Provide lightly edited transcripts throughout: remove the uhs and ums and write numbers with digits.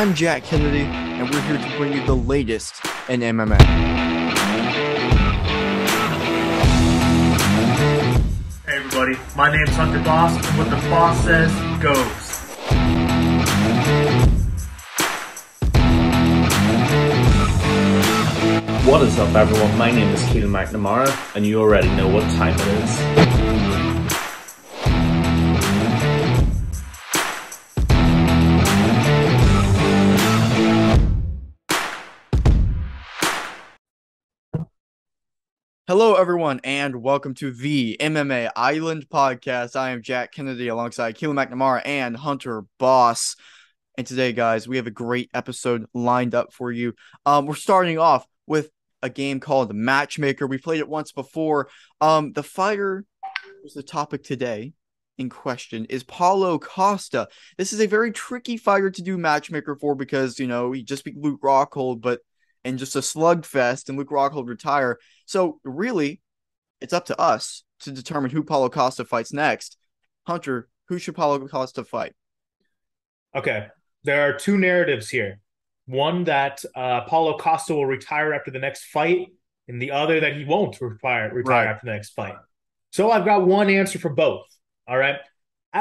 I'm Jack Kennedy, and we're here to bring you the latest in MMA. Hey everybody, my name's Hunter Boss, and what the boss says goes. What is up everyone, my name is Keelan McNamara, and you already know what time it is. Hello, everyone, and welcome to the MMA Island Podcast. I am Jack Kennedy alongside Keelan McNamara and Hunter Boss. And today, guys, we have a great episode lined up for you. We're starting off with a game called Matchmaker. We played it once before. The fighter who's the topic today in question is Paulo Costa. This is a very tricky fighter to do Matchmaker for because, he just beat Luke Rockhold, but in just a slugfest, and Luke Rockhold retire. So really, it's up to us to determine who Paulo Costa fights next. Hunter, who should Paulo Costa fight? Okay, there are two narratives here. One that Paulo Costa will retire after the next fight, and the other that he won't retire Right. after the next fight. So I've got one answer for both. All right.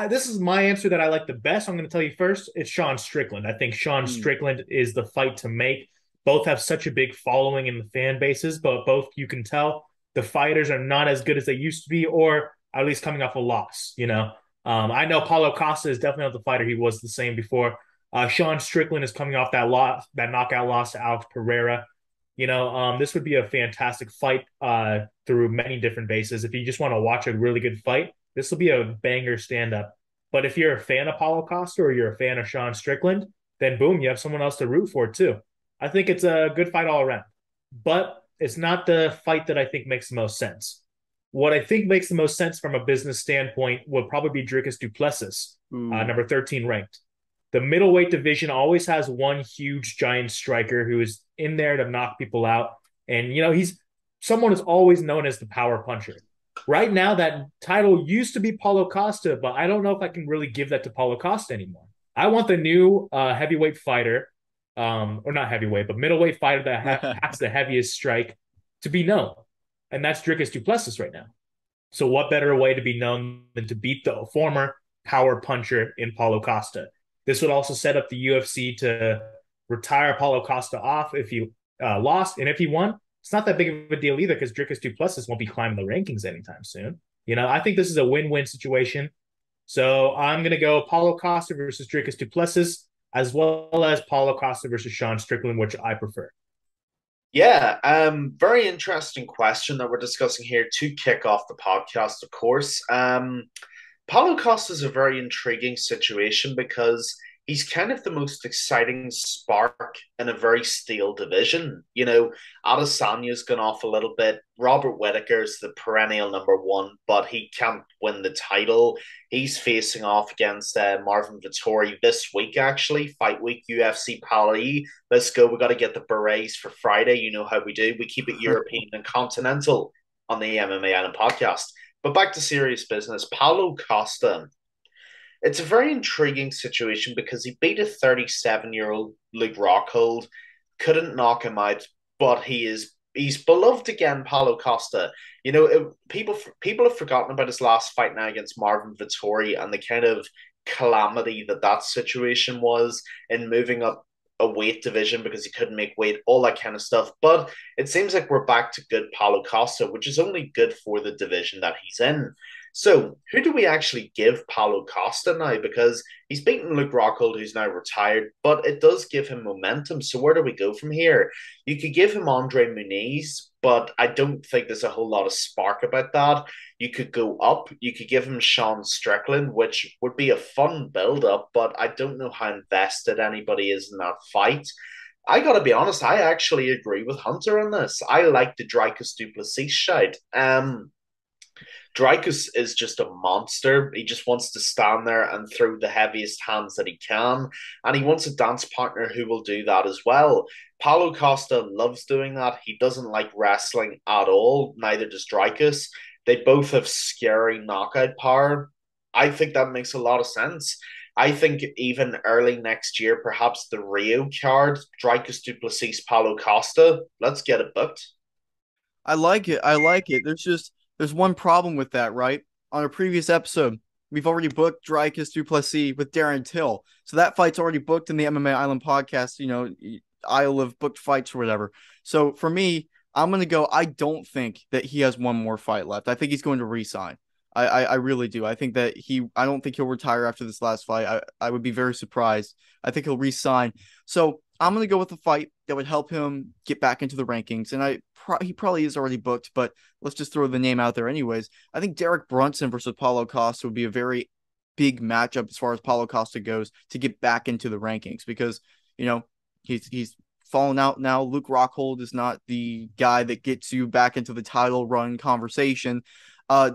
This is my answer that I like the best. I'm going to tell you first. It's Sean Strickland. I think Sean Strickland is the fight to make. Both have such a big following in the fan bases, but both, you can tell, the fighters are not as good as they used to be, or at least coming off a loss. I know Paulo Costa is definitely not the fighter he was the same before. Sean Strickland is coming off that knockout loss to Alex Pereira. This would be a fantastic fight through many different bases. If you just want to watch a really good fight, this will be a banger stand-up. But if you're a fan of Paulo Costa or you're a fan of Sean Strickland, then boom, you have someone else to root for too. I think it's a good fight all around, but it's not the fight that I think makes the most sense. What I think makes the most sense from a business standpoint would probably be Dricus du Plessis, number 13 ranked. The middleweight division always has one huge giant striker who is in there to knock people out. And, he's someone who's always known as the power puncher. Right now, that title used to be Paulo Costa, but I don't know if I can really give that to Paulo Costa anymore. I want the new heavyweight fighter, or not heavyweight, but middleweight fighter that has the heaviest strike to be known. And that's Dricus du Plessis right now. So what better way to be known than to beat the former power puncher in Paulo Costa? This would also set up the UFC to retire Paulo Costa off if he lost. And if he won, it's not that big of a deal either because Dricus du Plessis won't be climbing the rankings anytime soon. I think this is a win-win situation. So I'm going to go Paulo Costa versus Dricus du Plessis, as well as Paulo Costa versus Sean Strickland, which I prefer. Yeah, very interesting question that we're discussing here to kick off the podcast, of course. Paulo Costa is a very intriguing situation because he's kind of the most exciting spark in a very stale division. Adesanya's gone off a little bit. Robert Whittaker's the perennial number one, but he can't win the title. He's facing off against Marvin Vettori this week, actually. Fight week, UFC Paris. Let's go. We got to get the berets for Friday. You know how we do. We keep it European and continental on the MMA Island podcast. But back to serious business. Paulo Costa. It's a very intriguing situation because he beat a 37-year-old Luke Rockhold, couldn't knock him out, but he's beloved again, Paulo Costa. People have forgotten about his last fight now against Marvin Vettori and the kind of calamity that situation was in moving up a weight division because he couldn't make weight, all that kind of stuff. But it seems like we're back to good Paulo Costa, which is only good for the division that he's in. So, who do we actually give Paulo Costa now? Because he's beaten Luke Rockhold, who's now retired, but it does give him momentum. So, where do we go from here? You could give him Andre Muniz, but I don't think there's a whole lot of spark about that. You could go up. You could give him Sean Strickland, which would be a fun build-up, but I don't know how invested anybody is in that fight. I got to be honest, I actually agree with Hunter on this. I like the Dricus du Plessis shout. Dricus is just a monster. He just wants to stand there and throw the heaviest hands that he can. And he wants a dance partner who will do that as well. Paulo Costa loves doing that. He doesn't like wrestling at all. Neither does Dricus. They both have scary knockout power. I think that makes a lot of sense. I think even early next year, perhaps the Rio card, Dricus du Plessis, Paulo Costa. Let's get it booked. I like it. I like it. There's one problem with that, right? On a previous episode, we've already booked Dricus du Plessis with Darren Till. So that fight's already booked in the MMA Island podcast, Isle of booked fights or whatever. So for me, I'm gonna go. I don't think that he has one more fight left. I think he's going to resign. I really do. I don't think he'll retire after this last fight. I would be very surprised. I think he'll resign. So I'm gonna go with a fight that would help him get back into the rankings. And he probably is already booked, but let's just throw the name out there anyways. I think Derek Brunson versus Paulo Costa would be a very big matchup as far as Paulo Costa goes to get back into the rankings because he's fallen out now. Luke Rockhold is not the guy that gets you back into the title run conversation.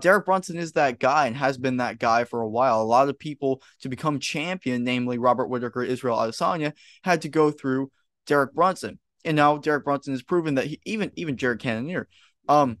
Derek Brunson is that guy and has been that guy for a while. A lot of people to become champion, namely Robert Whittaker, Israel Adesanya, had to go through Derek Brunson. And now Derek Brunson has proven that even Jared Cannonier, Derek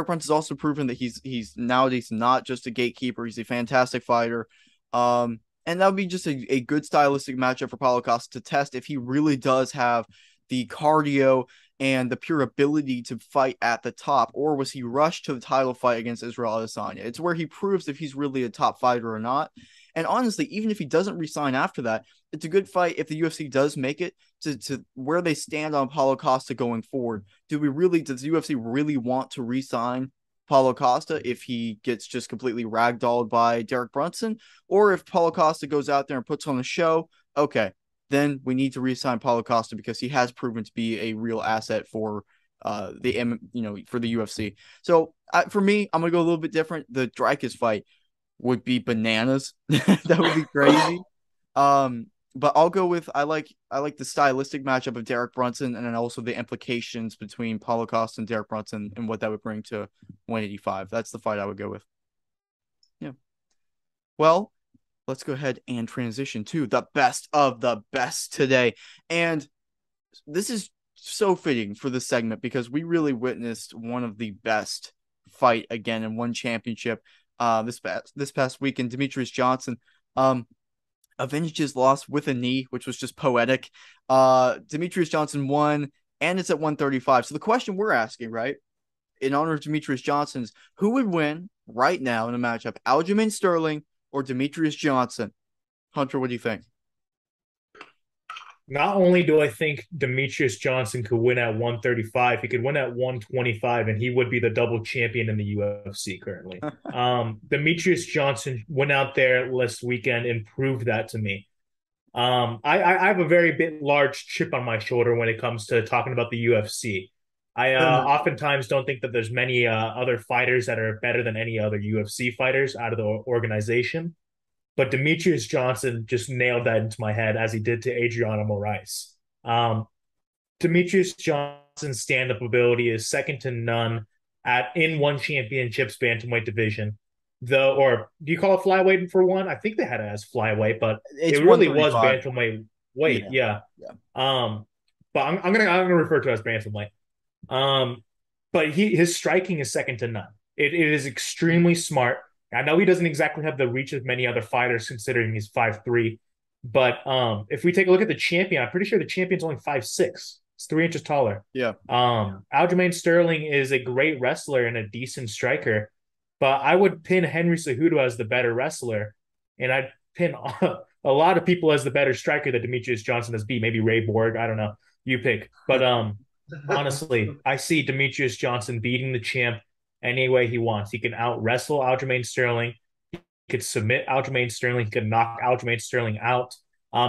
Brunson's also proven that he's nowadays not just a gatekeeper. He's a fantastic fighter. And that would be just a good stylistic matchup for Paulo Costa to test if he really does have the cardio and the pure ability to fight at the top, or was he rushed to the title fight against Israel Adesanya? It's where he proves if he's really a top fighter or not. And honestly, even if he doesn't resign after that, it's a good fight if the UFC does make it to where they stand on Paulo Costa going forward. Does the UFC really want to resign Paulo Costa if he gets just completely ragdolled by Derek Brunson? Or if Paulo Costa goes out there and puts on a show, okay, then we need to re-sign Paulo Costa because he has proven to be a real asset for for the UFC. So for me, I'm gonna go a little bit different. The Dricus fight would be bananas. That would be crazy. But I'll go with I like the stylistic matchup of Derek Brunson and then also the implications between Paulo Costa and Derek Brunson and what that would bring to 185. That's the fight I would go with. Yeah. Well, let's go ahead and transition to the best of the best today. And this is so fitting for this segment because we really witnessed one of the best fight again in one championship this past weekend. Demetrious Johnson avenged his loss with a knee, which was just poetic. Demetrious Johnson won, and it's at 135. So the question we're asking, right, in honor of Demetrious Johnson's, who would win right now in a matchup, Aljamain Sterling or Demetrious Johnson? Hunter, what do you think? Not only do I think Demetrious Johnson could win at 135, he could win at 125, and he would be the double champion in the UFC currently. Demetrious Johnson went out there last weekend and proved that to me. I have a very large chip on my shoulder when it comes to talking about the UFC. I oftentimes don't think that there's many other fighters that are better than any other UFC fighters out of the organization. But Demetrious Johnson just nailed that into my head as he did to Adriano Moraes. Demetrious Johnson's stand-up ability is second to none in one championship's bantamweight division. Or do you call it flyweight for one? I think they had it as flyweight, but it really was bantamweight weight. Yeah. But I'm gonna refer to it as bantamweight. But his striking is second to none. It is extremely smart. I know he doesn't exactly have the reach of many other fighters considering he's 5'3", but if we take a look at the champion, I'm pretty sure the champion's only 5'6". It's 3 inches taller. Yeah. Aljamain Sterling is a great wrestler and a decent striker, but I would pin Henry Cejudo as the better wrestler, and I'd pin a lot of people as the better striker that Demetrious Johnson has beat. Maybe Ray Borg, I don't know. You pick. But honestly, I see Demetrious Johnson beating the champ any way he wants. He can out-wrestle Aljamain Sterling. He could submit Aljamain Sterling. He could knock Aljamain Sterling out.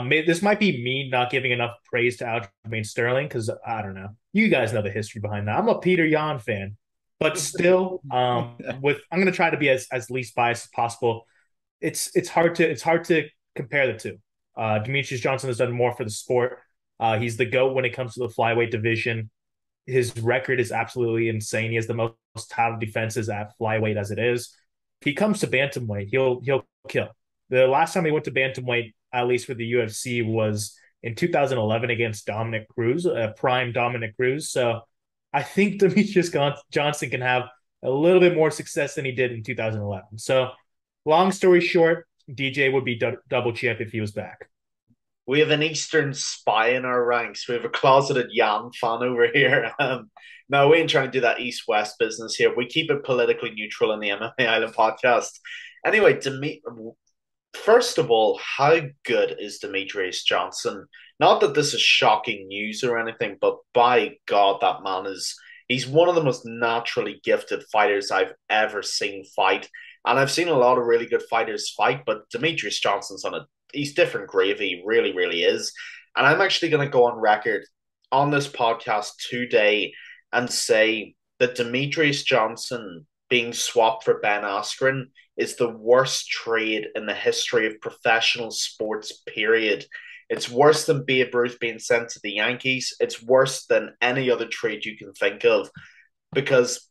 This might be me not giving enough praise to Aljamain Sterling because, I don't know. You guys know the history behind that. I'm a Peter Yan fan. But still, I'm going to try to be as least biased as possible. It's hard to compare the two. Demetrious Johnson has done more for the sport. He's the GOAT when it comes to the flyweight division. His record is absolutely insane. He has the most title defenses at flyweight as it is. If he comes to bantamweight, he'll kill. The last time he went to bantamweight, at least for the UFC, was in 2011 against Dominic Cruz, prime Dominic Cruz. So I think Demetrious Johnson can have a little bit more success than he did in 2011. So long story short, DJ would be double champ if he was back. We have an Eastern spy in our ranks. We have a closeted Yan fan over here. No, we ain't trying to do that East West business here. We keep it politically neutral in the MMA Island podcast. Anyway, first of all, how good is Demetrius Johnson? Not that this is shocking news or anything, but by God, that man he's one of the most naturally gifted fighters I've ever seen fight. And I've seen a lot of really good fighters fight, but Demetrius Johnson's he's different gravy, really, really is. And I'm actually going to go on record on this podcast today and say that Demetrius Johnson being swapped for Ben Askren is the worst trade in the history of professional sports, period. It's worse than Babe Ruth being sent to the Yankees. It's worse than any other trade you can think of, because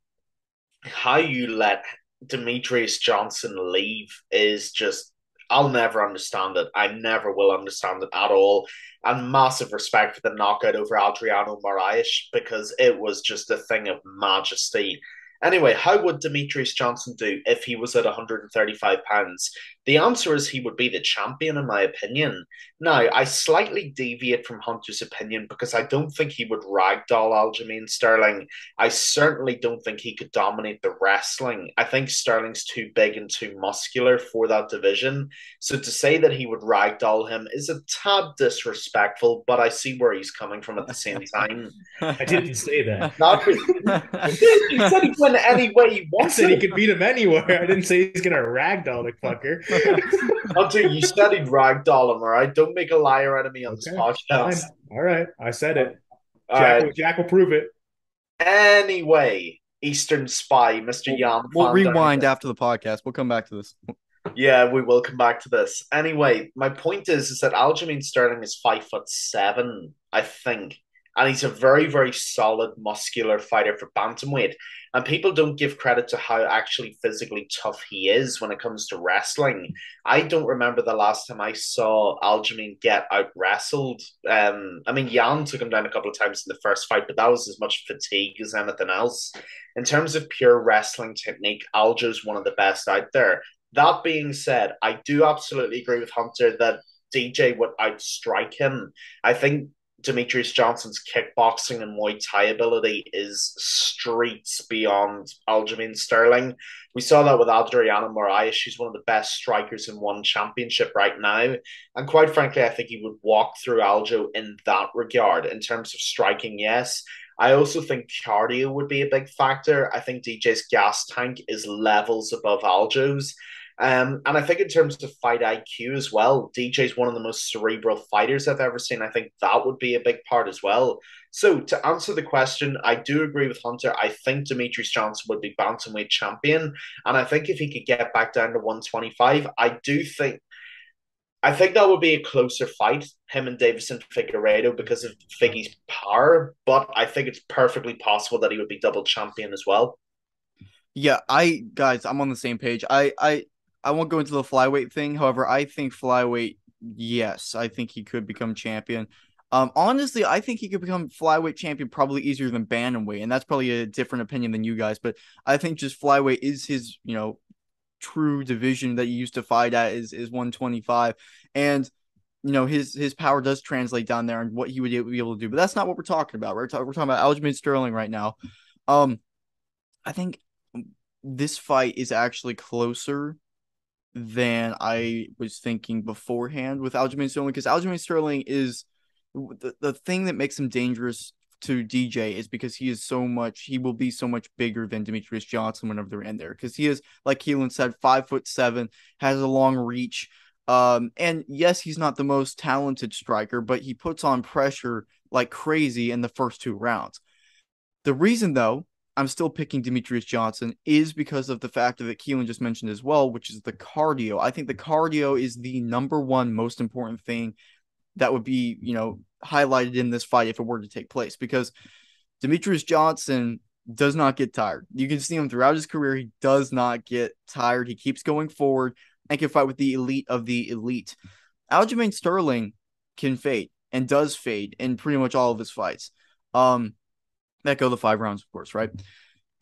how you let Demetrius Johnson leave is just, I'll never understand it. I never will understand it at all. And massive respect for the knockout over Adriano Moraes, because it was just a thing of majesty. Anyway, how would Demetrius Johnson do if he was at 135 pounds? The answer is he would be the champion, in my opinion. Now, I slightly deviate from Hunter's opinion because I don't think he would ragdoll Aljamain Sterling. I certainly don't think he could dominate the wrestling. I think Sterling's too big and too muscular for that division. So to say that he would ragdoll him is a tad disrespectful, but I see where he's coming from at the same time. I didn't say that. You said he win any way he wants. I said he could beat him anywhere. I didn't say he's gonna ragdoll the fucker. Hunter, you said he'd ragdoll him, all right? Don't make a liar out of me on this podcast. Fine. All right, I said it. Right. Jack will prove it. Anyway, Eastern Spy, Mr. Yan. We'll rewind after the podcast. We'll come back to this. Yeah, we will come back to this. Anyway, my point is that Aljamain Sterling is 5'7", I think. And he's a very, very solid, muscular fighter for bantamweight. And people don't give credit to how actually physically tough he is when it comes to wrestling. I don't remember the last time I saw Aljamain get out wrestled. I mean, Jan took him down a couple of times in the first fight, but that was as much fatigue as anything else. In terms of pure wrestling technique, Aljo's one of the best out there. That being said, I do absolutely agree with Hunter that DJ would outstrike him. I think Demetrius Johnson's kickboxing and Muay Thai ability is streets beyond Aljamain Sterling. We saw that with Adriana Moraes. She's one of the best strikers in one championship right now. And quite frankly, I think he would walk through Aljo in that regard. In terms of striking, yes. I also think cardio would be a big factor. I think DJ's gas tank is levels above Aljo's. And I think in terms of fight IQ as well, DJ's one of the most cerebral fighters I've ever seen. I think that would be a big part as well. So to answer the question, I do agree with Hunter. I think Demetrius Johnson would be bantamweight champion. And I think if he could get back down to 125, I think that would be a closer fight, him and Davison Figueiredo, because of Figgy's power. But I think it's perfectly possible that he would be double champion as well. Yeah, guys, I'm on the same page. I won't go into the flyweight thing. However, I think flyweight, yes, I think he could become champion. Honestly, I think he could become flyweight champion probably easier than bantamweight, and that's probably a different opinion than you guys. But I think just flyweight is his, true division that he used to fight at is 125, and his power does translate down there and what he would be able to do. But that's not what we're talking about. We're talking about Aljamain Sterling right now. I think this fight is actually closer than I was thinking beforehand with Aljamain Sterling, because Aljamain Sterling is the thing that makes him dangerous to DJ is because he will be so much bigger than Demetrius Johnson whenever they're in there, because he is, like Keelan said, 5'7", has a long reach. And yes, he's not the most talented striker, but he puts on pressure like crazy in the first two rounds. The reason, though, I'm still picking Demetrius Johnson is because of the factor that Keelan just mentioned as well, which is the cardio. I think the cardio is the number one most important thing that would be, highlighted in this fight if it were to take place, because Demetrius Johnson does not get tired. You can see him throughout his career. He does not get tired. He keeps going forward and can fight with the elite of the elite. Aljamain Sterling can fade and does fade in pretty much all of his fights. That go the 5 rounds, of course, right?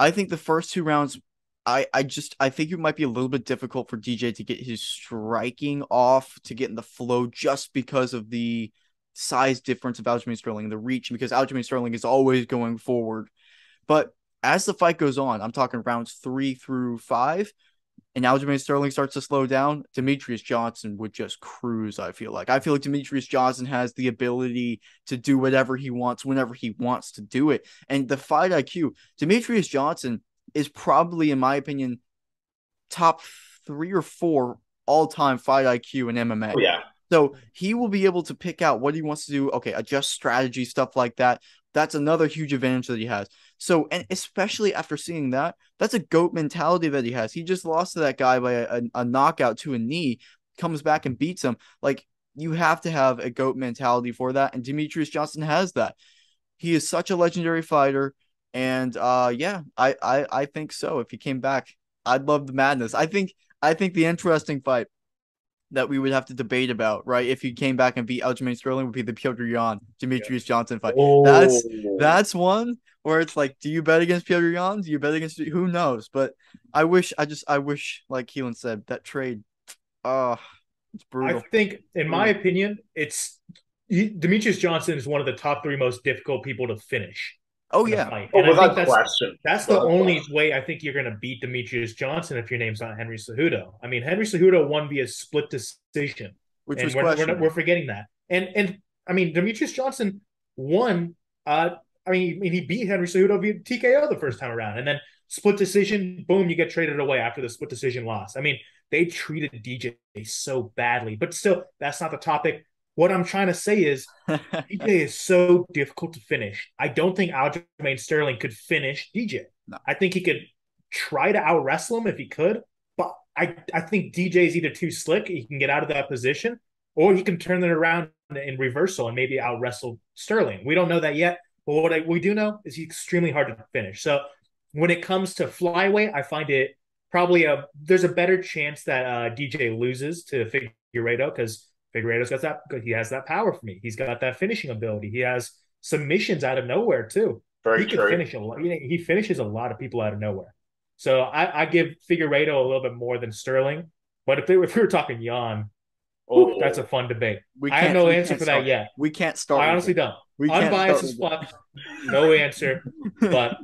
I think the first 2 rounds, I think it might be a little bit difficult for DJ to get his striking off, to get in the flow, just because of the size difference of Aljamain Sterling, the reach, because Aljamain Sterling is always going forward. But as the fight goes on, I'm talking rounds 3 through 5, and Aljamain Sterling starts to slow down, Demetrious Johnson would just cruise, I feel like. I feel like Demetrious Johnson has the ability to do whatever he wants, whenever he wants to do it. And the fight IQ, Demetrious Johnson is probably, in my opinion, top 3 or 4 all-time fight IQ in MMA. Oh, yeah. So he will be able to pick out what he wants to do. Okay, adjust strategy, stuff like that. That's another huge advantage that he has. So, and especially after seeing that, that's a GOAT mentality that he has. He just lost to that guy by a knockout to a knee, comes back and beats him. Like, you have to have a GOAT mentality for that, and Demetrious Johnson has that. He is such a legendary fighter, and yeah, I think so. If he came back, I'd love the madness. I think the interesting fight that we would have to debate about, right? If he came back and beat Aljamain Sterling, would be the Petr Yan Demetrious Johnson fight. Oh. That's one where it's like, do you bet against Petr Yan? Do you bet against, who knows? But I wish, like Keelan said, that trade, it's brutal. I think, in my opinion, Demetrious Johnson is one of the top 3 most difficult people to finish. Oh yeah. And without question. That's the only way I think you're going to beat Demetrious Johnson if your name's not Henry Cejudo. I mean, Henry Cejudo won via split decision, which and was we're forgetting that. And I mean, Demetrious Johnson won. I mean, he beat Henry Cejudo via TKO the first time around, and then split decision. Boom, you get traded away after the split decision loss. I mean, they treated DJ so badly, but still, that's not the topic. What I'm trying to say is DJ is so difficult to finish. I don't think Aljamain Sterling could finish DJ. No. I think he could try to out-wrestle him if he could, but I think DJ is either too slick, he can get out of that position, or he can turn it around in reversal and maybe out-wrestle Sterling. We don't know that yet, but what we do know is he's extremely hard to finish. So when it comes to flyweight, I find it probably there's a better chance that DJ loses to Figueiredo, because Figueiredo's got that. He has that power for me. He's got that finishing ability. He has submissions out of nowhere too. Very he true. Can finish a lot. He finishes a lot of people out of nowhere. So I give Figueiredo a little bit more than Sterling. But if we were talking Yan, that's a fun debate. I have no answer for that yet. We can't start. I honestly don't. Unbiased as fuck. No answer. But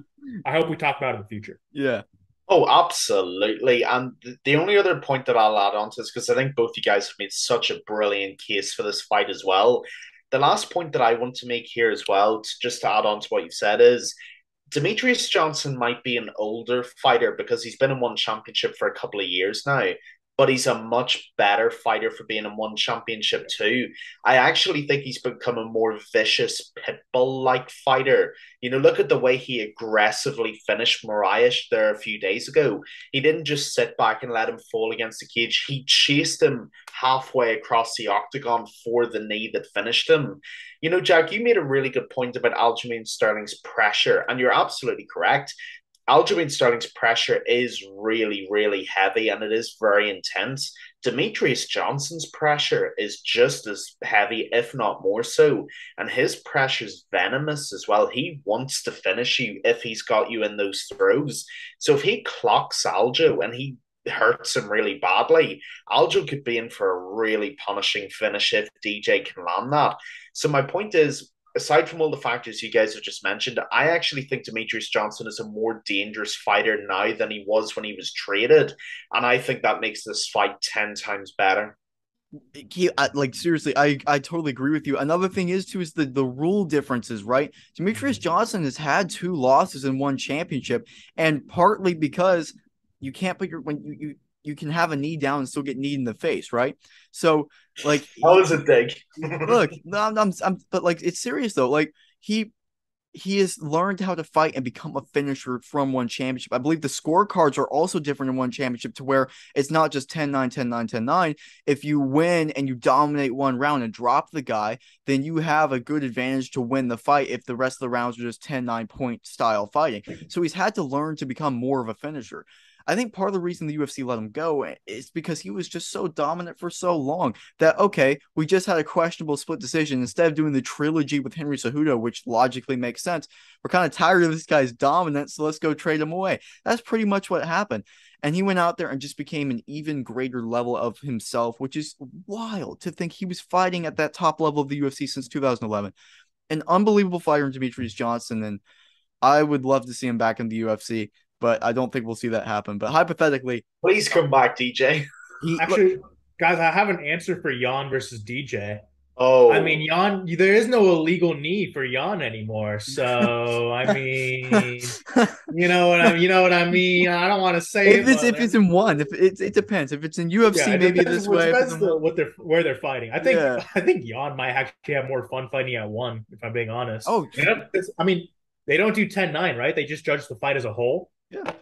I hope we talk about it in the future. Yeah. Oh, absolutely. And the only other point that I'll add on to this, because I think both you guys have made such a brilliant case for this fight as well. The last point that I want to make here as well, just to add on to what you've said, is Demetrious Johnson might be an older fighter because he's been in one championship for a couple of years now, but he's a much better fighter for being in one championship too. I actually think he's become a more vicious pitbull-like fighter. You know, look at the way he aggressively finished Moraes there a few days ago. He didn't just sit back and let him fall against the cage. He chased him halfway across the octagon for the knee that finished him. You know, Jack, you made a really good point about Aljamain Sterling's pressure, and you're absolutely correct. Aljamain Sterling's pressure is really, really heavy, and it is very intense. Demetrious Johnson's pressure is just as heavy, if not more so, and his pressure is venomous as well. He wants to finish you if he's got you in those throws. So if he clocks Aljo and he hurts him really badly, Aljo could be in for a really punishing finish if DJ can land that. So my point is, aside from all the factors you guys have just mentioned, I actually think Demetrious Johnson is a more dangerous fighter now than he was when he was traded. And I think that makes this fight 10 times better. Seriously, I totally agree with you. Another thing is the rule differences, right? Demetrious Johnson has had 2 losses in one championship, and partly because you can't put you can have a knee down and still get kneed in the face, right? So, like, how is it big? Look, no, but like, it's serious though. Like, he has learned how to fight and become a finisher from one championship. I believe the scorecards are also different in one championship, to where it's not just 10-9, 10-9, 10-9. If you win and you dominate one round and drop the guy, then you have a good advantage to win the fight if the rest of the rounds are just 10-9 point style fighting. So he's had to learn to become more of a finisher. I think part of the reason the UFC let him go is because he was just so dominant for so long that, okay, we just had a questionable split decision. Instead of doing the trilogy with Henry Cejudo, which logically makes sense, we're kind of tired of this guy's dominance, so let's go trade him away. That's pretty much what happened. And he went out there and just became an even greater level of himself, which is wild to think he was fighting at that top level of the UFC since 2011. An unbelievable fighter in Demetrius Johnson, and I would love to see him back in the UFC, but I don't think we'll see that happen. But hypothetically, Please come back, DJ. Actually, guys, I have an answer for Jan versus DJ. Oh, I mean, Jan, there is no illegal knee for Jan anymore. So, I mean, you know what I mean. I don't want to say if it's in one, if it depends. If it's in UFC, it maybe depends, this way. If it's in one, where they're fighting. yeah. I think Jan might actually have more fun fighting at one, if I'm being honest. Oh, yeah. I mean, they don't do 10-9, right? They just judge the fight as a whole. yeah,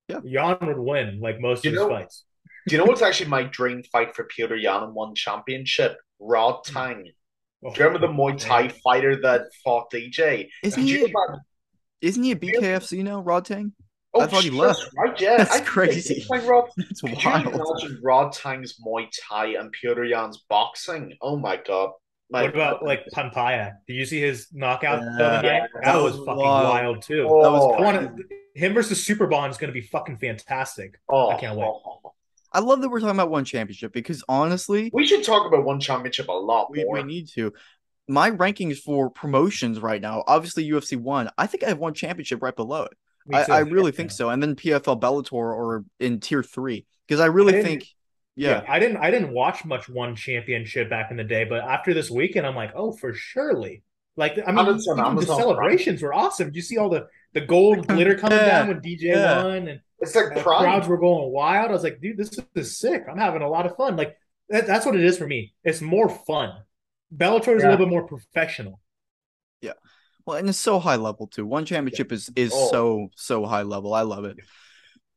yeah. Jan would win like most of his fights. Do you know what's actually my dream fight for Peter Yan in one championship? Rod Tang. Do you remember the Muay Thai fighter that fought DJ? Isn't he a BKFC now, Rod Tang? Oh, I thought he left. Right, yeah. That's crazy. That's Could wild. you imagine Rod Tang's Muay Thai and Peter Yan's boxing? Oh my god. What about like Pampaya? Did you see his knockout the Yeah. other night? That was fucking wild too. That was I want him versus Super Bond is going to be fucking fantastic. I can't wait. I love that we're talking about one championship because honestly, we should talk about one championship a lot more. We need to. My rankings for promotions right now, obviously UFC 1. I think I have one championship right below it. I really think so. And then PFL Bellator or in tier 3 because I really think I didn't watch much one championship back in the day, but after this weekend I'm like, oh, for surely. Like, I mean, the celebrations were awesome. Did you see all the gold glitter coming down when DJ won? And it's like crowds were going wild. I was like, dude, this is sick. I'm having a lot of fun. Like, that's what it is for me. It's more fun. Bellator is a little bit more professional. Yeah. Well, and it's so high level too. One championship is so high level. I love it.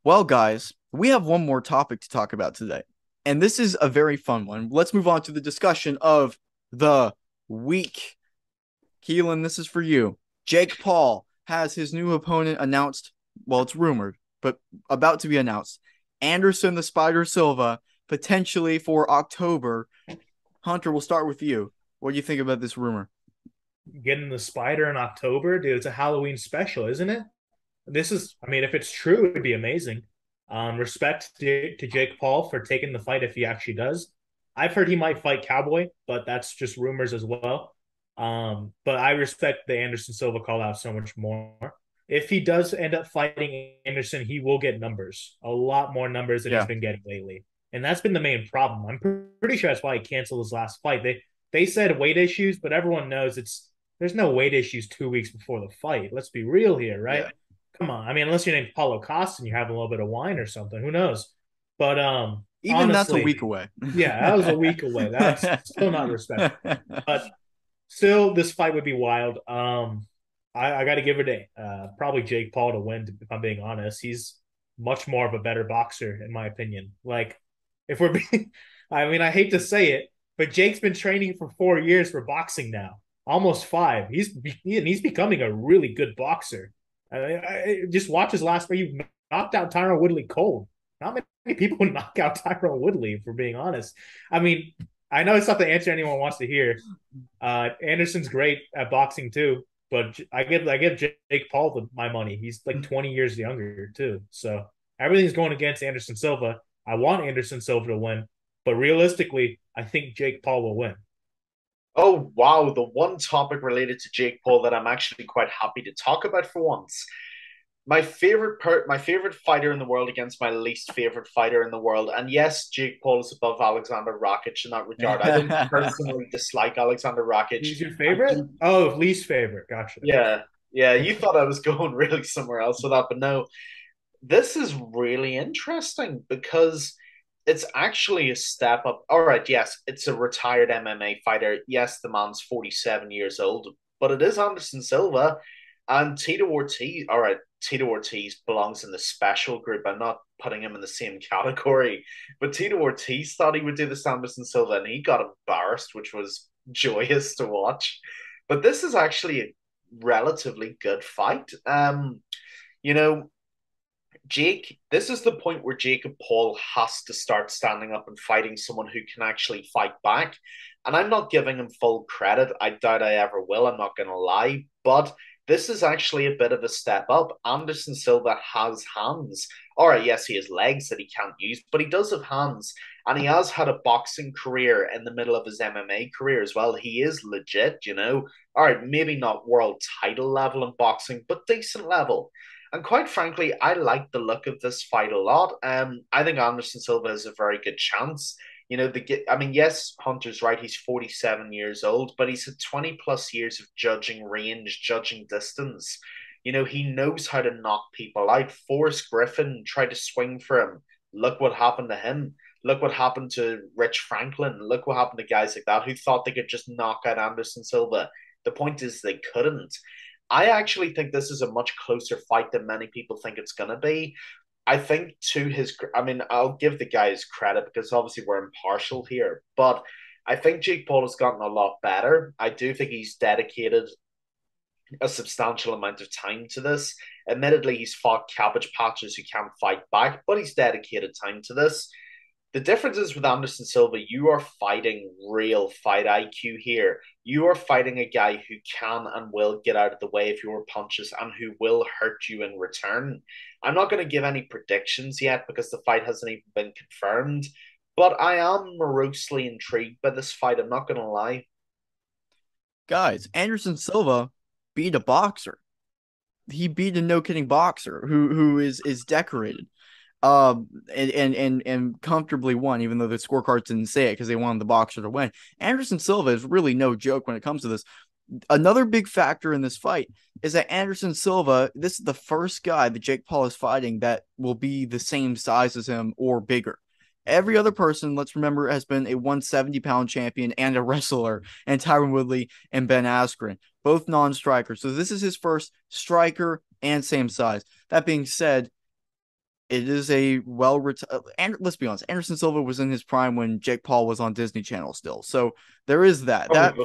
Well, guys, we have one more topic to talk about today. And this is a very fun one. Let's move on to the discussion of the week. Keelan, this is for you. Jake Paul has his new opponent announced. Well, it's rumored, but about to be announced. Anderson the Spider Silva, potentially for October. Hunter, we'll start with you. What do you think about this rumor? Getting the Spider in October? Dude, it's a Halloween special, isn't it? I mean, if it's true, it'd be amazing. Respect to Jake Paul for taking the fight if he actually does. I've heard he might fight Cowboy, but that's just rumors as well. But I respect the Anderson Silva call out so much more. If he does end up fighting Anderson, he will get numbers, a lot more numbers than he's been getting lately. And that's been the main problem. I'm pretty sure that's why he canceled his last fight. They said weight issues, but everyone knows there's no weight issues 2 weeks before the fight. Let's be real here, right? Yeah. Come on. I mean, unless your name's Paulo Costa and you have a little bit of wine or something, who knows? But even honestly, that's a week away. Yeah, that was a week away. That's still not respectful. But still, this fight would be wild. I got to give it probably Jake Paul to win, if I'm being honest. He's much more of a better boxer, in my opinion. Like, if we're being, I mean, I hate to say it, but Jake's been training for 4 years for boxing now, almost 5. He's becoming a really good boxer. I just watch his last fight. He knocked out Tyron Woodley cold. Not many people would knock out Tyron Woodley, if we're being honest. I mean, I know it's not the answer anyone wants to hear. Anderson's great at boxing too, but I give Jake Paul my money. He's like 20 years younger too. So everything's going against Anderson Silva. I want Anderson Silva to win, but realistically, I think Jake Paul will win. Oh, wow. The one topic related to Jake Paul that I'm actually quite happy to talk about for once. My favorite fighter in the world against my least favorite fighter in the world. And yes, Jake Paul is above Alexander Rakic in that regard. I don't personally dislike Alexander Rakic. He's your favorite? Oh, least favorite. Gotcha. Yeah. Yeah. You thought I was going really somewhere else with that, but no. This is really interesting because it's actually a step up. All right, yes, it's a retired MMA fighter. Yes, the man's 47 years old, but it is Anderson Silva and Tito Ortiz. All right, Tito Ortiz belongs in the special group. I'm not putting him in the same category, but Tito Ortiz thought he would do this Anderson Silva, and he got embarrassed, which was joyous to watch. But this is actually a relatively good fight. You know, Jake, this is the point where Jacob Paul has to start standing up and fighting someone who can actually fight back. And I'm not giving him full credit. I doubt I ever will. I'm not going to lie. But this is actually a bit of a step up. Anderson Silva has hands. All right, yes, he has legs that he can't use, but he does have hands. And he has had a boxing career in the middle of his MMA career as well. He is legit, you know. All right, maybe not world title level in boxing, but decent level. And quite frankly, I like the look of this fight a lot. I think Anderson Silva has a very good chance. You know, I mean, yes, Hunter's right. He's 47 years old, but he's had 20 plus years of judging range, judging distance. You know, he knows how to knock people out. Forrest Griffin tried to swing for him. Look what happened to him. Look what happened to Rich Franklin. Look what happened to guys like that who thought they could just knock out Anderson Silva. The point is they couldn't. I actually think this is a much closer fight than many people think it's going to be. I think I mean, I'll give the guy his credit because obviously we're impartial here, but I think Jake Paul has gotten a lot better. I do think he's dedicated a substantial amount of time to this. Admittedly, he's fought cabbage patches who can't fight back, but he's dedicated time to this. The difference is with Anderson Silva, you are fighting real fight IQ here. You are fighting a guy who can and will get out of the way of your punches and who will hurt you in return. I'm not going to give any predictions yet because the fight hasn't even been confirmed, but I am morosely intrigued by this fight. I'm not going to lie. Guys, Anderson Silva beat a boxer. He beat a no-kidding boxer who is decorated. And comfortably won, even though the scorecards didn't say it because they wanted the boxer to win. Anderson Silva is really no joke when it comes to this. Another big factor in this fight is that Anderson Silva, this is the first guy that Jake Paul is fighting that will be the same size as him or bigger. Every other person, let's remember, has been a 170-pound champion and a wrestler, and Tyron Woodley and Ben Askren, both non-strikers. So this is his first striker and same size. That being said, it is a and let's be honest, Anderson Silva was in his prime when Jake Paul was on Disney Channel still. So there is that. Probably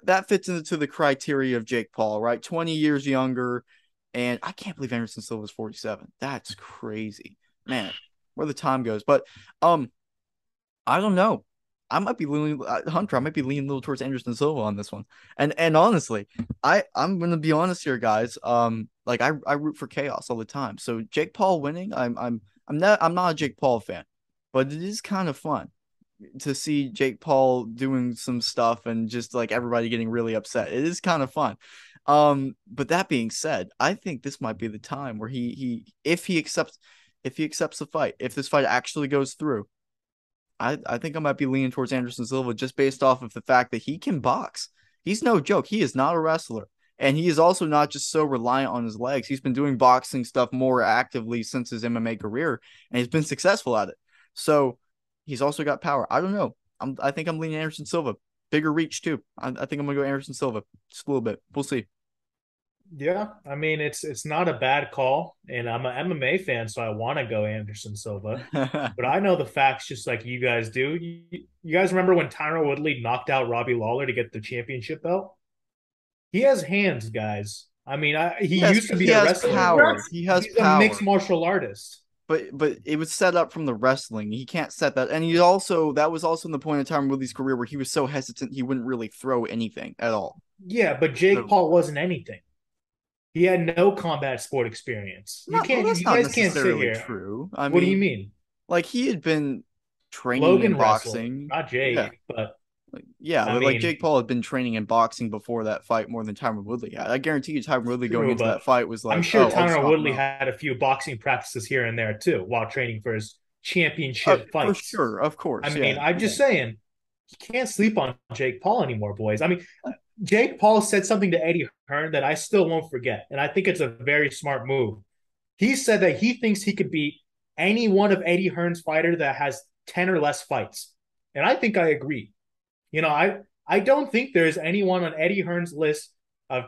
that fits into the criteria of Jake Paul, right? 20 years younger. And I can't believe Anderson Silva is 47. That's crazy. Man, where the time goes. But I don't know. I might be leaning Hunter. I might be leaning a little towards Anderson Silva on this one. And honestly, I'm gonna be honest here, guys. Like I root for chaos all the time. So Jake Paul winning, I'm not a Jake Paul fan, but it is kind of fun to see Jake Paul doing some stuff and just like everybody getting really upset. It is kind of fun. But that being said, I think this might be the time where if he accepts the fight, if this fight actually goes through. I think I might be leaning towards Anderson Silva just based off of the fact that he can box. He's no joke. He is not a wrestler. And he is also not just so reliant on his legs. He's been doing boxing stuff more actively since his MMA career, and he's been successful at it. So he's also got power. I don't know. I think I'm leaning Anderson Silva. Bigger reach, too. I think I'm going to go Anderson Silva just a little bit. We'll see. Yeah, I mean it's not a bad call, and I'm an MMA fan, so I want to go Anderson Silva. But I know the facts just like you guys do. You guys remember when Tyron Woodley knocked out Robbie Lawler to get the championship belt? He has hands, guys. I mean, he used to be a wrestler. Power. He has He's power. a mixed martial artist. But it was set up from the wrestling. He can't set that. And that was also in the point in Tyron Woodley's career where he was so hesitant he wouldn't really throw anything at all. Yeah, but Jake Paul wasn't anything. He had no combat sport experience. You guys can't sit here. True. What do you mean? Like he had been training Logan in boxing, not Jake, but like Jake Paul had been training in boxing before that fight more than Tyron Woodley had. I guarantee you, Tyron Woodley going into that fight was like, I'm sure Tyron Woodley had a few boxing practices here and there too while training for his championship fights. For sure, of course. I mean, I'm just saying, you can't sleep on Jake Paul anymore, boys. I mean, Jake Paul said something to Eddie Hearn that I still won't forget, and I think it's a very smart move. He said that he thinks he could beat any one of Eddie Hearn's fighter that has 10 or less fights. And I think I agree. You know, I don't think there's anyone on Eddie Hearn's list of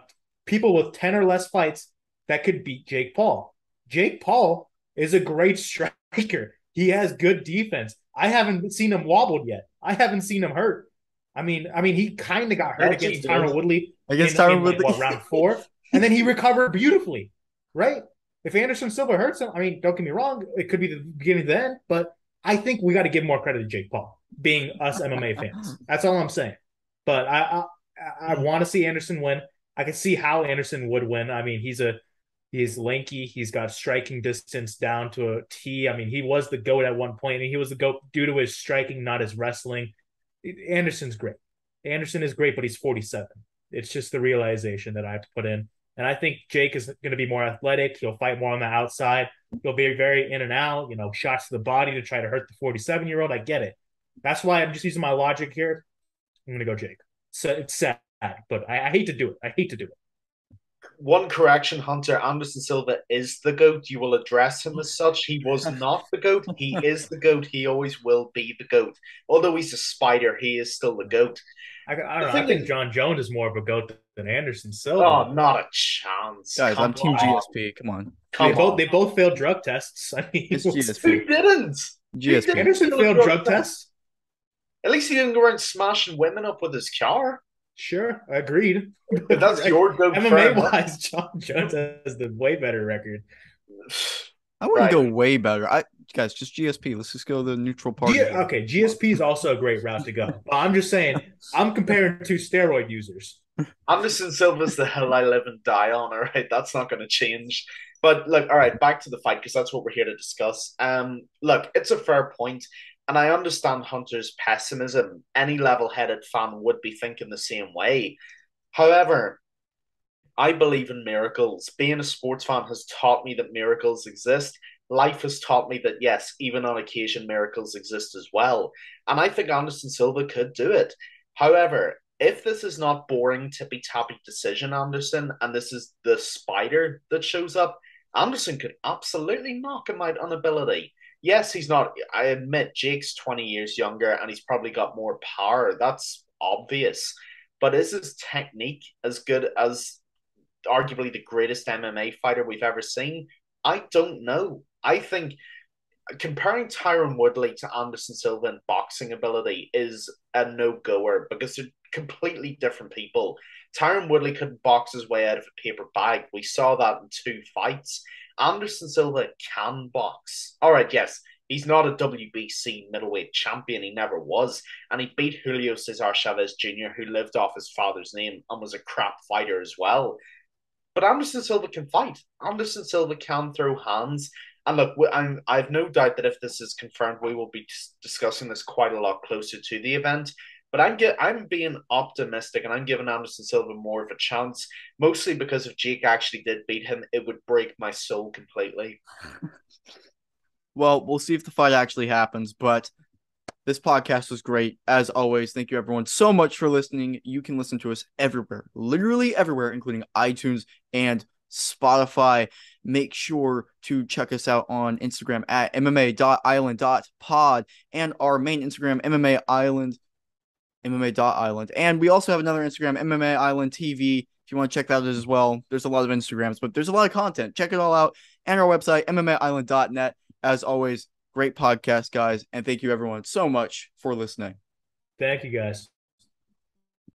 people with 10 or less fights that could beat Jake Paul. Jake Paul is a great striker. He has good defense. I haven't seen him wobbled yet. I haven't seen him hurt. I mean, he kind of got hurt against Tyron Woodley. Against Tyron Woodley, round 4, and then he recovered beautifully, right? If Anderson Silva hurts him, I mean, don't get me wrong, it could be the beginning of the end, but I think we got to give more credit to Jake Paul, being us MMA fans. That's all I'm saying. But I want to see Anderson win. I can see how Anderson would win. I mean, he's lanky. He's got striking distance down to a T. I mean, he was the GOAT at one point, and he was the GOAT due to his striking, not his wrestling. Anderson's great. Anderson is great, but he's 47. It's just the realization that I have to put in. And I think Jake is going to be more athletic. He'll fight more on the outside. He'll be very in and out, shots to the body to try to hurt the 47-year-old. I get it. That's why I'm just using my logic here. I'm going to go Jake. So it's sad, but I hate to do it. I hate to do it. One correction, Hunter. Anderson Silva is the GOAT. You will address him as such. He was not the GOAT. He is the GOAT. He always will be the GOAT. Although he's a spider, he is still the GOAT. I don't know. I think John Jones is more of a GOAT than Anderson Silva. Oh, not a chance. Guys, I'm Team GSP. Come on. They both failed drug tests. I mean, it's GSP. Who didn't? GSP. Anderson failed drug tests. At least he didn't go around smashing women up with his car. Sure, agreed. If that's your GOAT. MMA-wise, John Jones has the way better record. I wouldn't go way better. Guys, just GSP. Let's just go the neutral party. Okay, GSP is also a great route to go. But I'm just saying, I'm comparing two steroid users. Anderson Silva's the hell I live and die on. All right, that's not going to change. But look, all right, back to the fight because that's what we're here to discuss. Look, it's a fair point, and I understand Hunter's pessimism. Any level-headed fan would be thinking the same way. However, I believe in miracles. Being a sports fan has taught me that miracles exist. Life has taught me that, yes, even on occasion, miracles exist as well. And I think Anderson Silva could do it. However, if this is not boring, tippy-tappy decision, Anderson, and this is the spider that shows up, Anderson could absolutely knock him out on ability. Yes, he's not, I admit, Jake's 20 years younger, and he's probably got more power. That's obvious. But is his technique as good as arguably the greatest MMA fighter we've ever seen? I don't know. I think comparing Tyron Woodley to Anderson Silva in boxing ability is a no-goer because they're completely different people. Tyron Woodley couldn't box his way out of a paper bag. We saw that in 2 fights. Anderson Silva can box. All right, yes, he's not a WBC middleweight champion. He never was. And he beat Julio Cesar Chavez Jr., who lived off his father's name and was a crap fighter as well. But Anderson Silva can fight. Anderson Silva can throw hands. And look, I have no doubt that if this is confirmed, we will be discussing this quite a lot closer to the event. But I'm being optimistic, and I'm giving Anderson Silva more of a chance, mostly because if Jake actually did beat him, it would break my soul completely. Well, we'll see if the fight actually happens, but this podcast was great. As always, thank you everyone so much for listening. You can listen to us everywhere, literally everywhere, including iTunes and Spotify. Make sure to check us out on Instagram at mma.island.pod and our main Instagram, mma.island. And we also have another Instagram, MMA Island TV. If you want to check that out as well, there's a lot of Instagrams, but there's a lot of content. Check it all out. And our website, mmaisland.net. As always, great podcast, guys. And thank you everyone so much for listening. Thank you, guys.